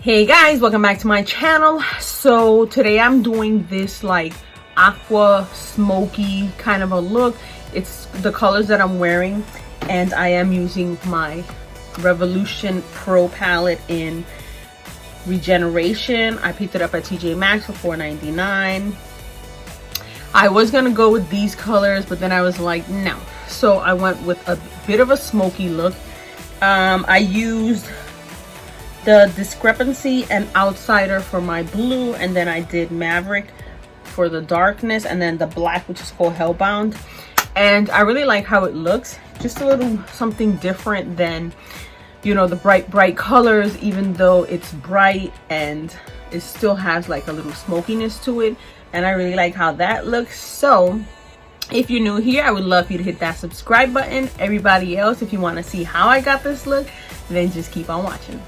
Hey guys, welcome back to my channel. So today I'm doing this like aqua smoky kind of a look. It's the colors that I'm wearing, and I am using my Revolution Pro palette in Regeneration. I picked it up at TJ Maxx for $4.99. I was gonna go with these colors, but then I was like, no. So I went with a bit of a smoky look. I used the Discrepancy and Outsider for my blue, and then I did Maverick for the darkness, and then the black, which is called Hellbound. And I really like how it looks. Just a little something different than, you know, the bright colors, even though it's bright and it still has like a little smokiness to it. And I really like how that looks. So if you're new here, I would love you to hit that subscribe button. Everybody else, if you want to see how I got this look, then just keep on watching.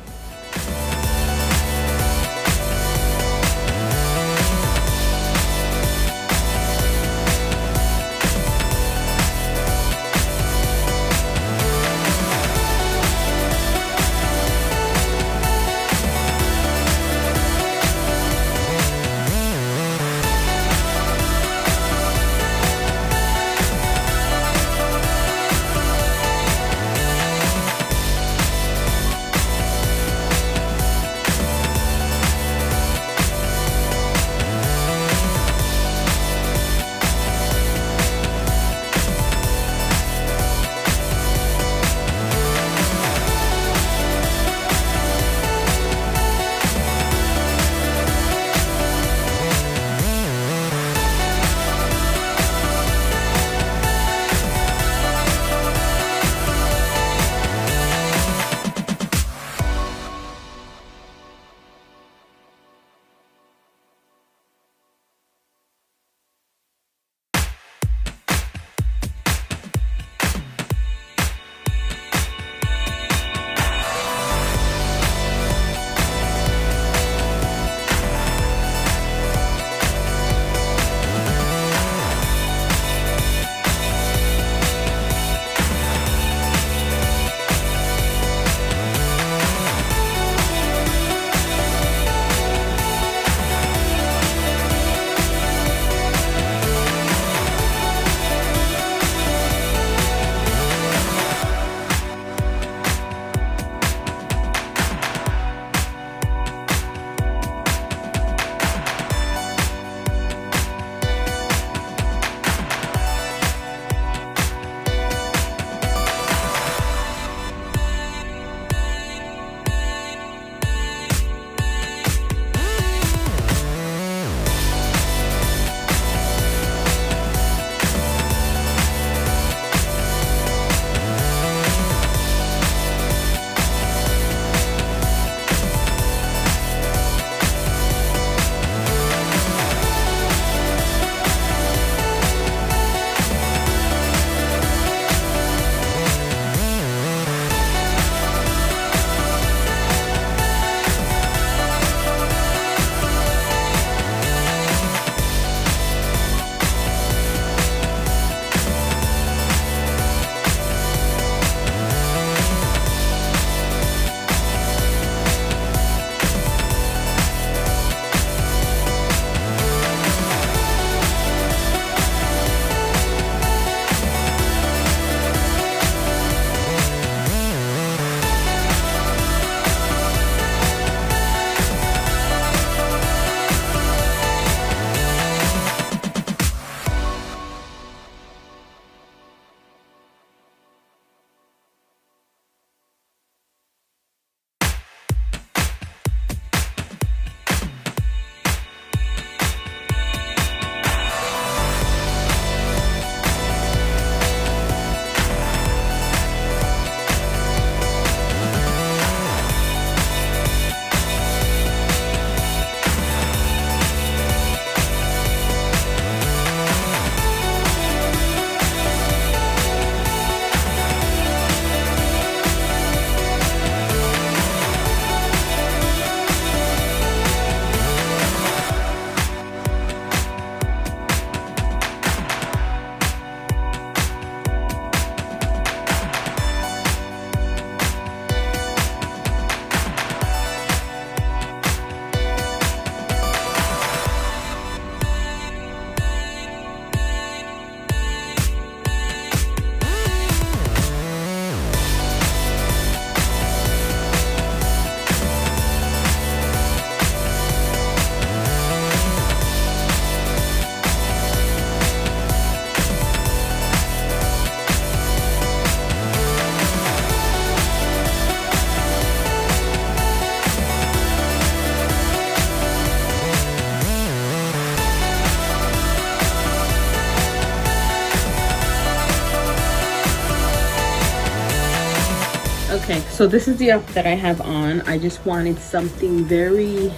Okay, so this is the outfit that I have on. I just wanted something very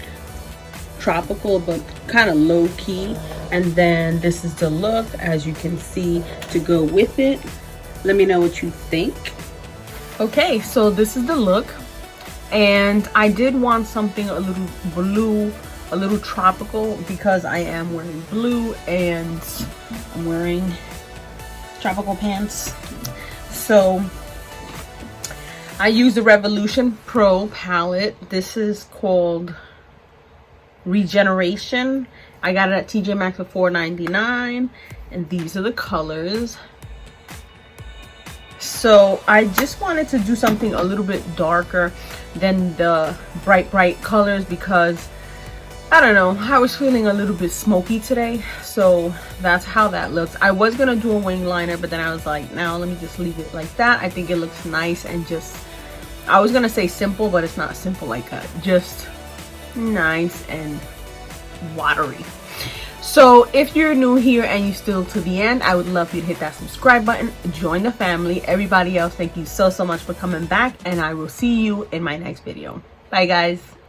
tropical but kind of low-key, and then this is the look, as you can see, to go with it. Let me know what you think. Okay, so this is the look, and I did want something a little blue, a little tropical, because I am wearing blue and I'm wearing tropical pants. So I use the Revolution Pro palette. This is called Regeneration. I got it at TJ Maxx for $4.99, and these are the colors. So I just wanted to do something a little bit darker than the bright colors, because I don't know, I was feeling a little bit smoky today. So that's how that looks. I was gonna do a wing liner, but then I was like, no, let me just leave it like that. I think it looks nice, and just, I was gonna say simple, but it's not simple like that, just nice and watery. So if you're new here and you still to the end, I would love for you to hit that subscribe button, join the family. Everybody else, thank you so much for coming back, and I will see you in my next video. Bye guys.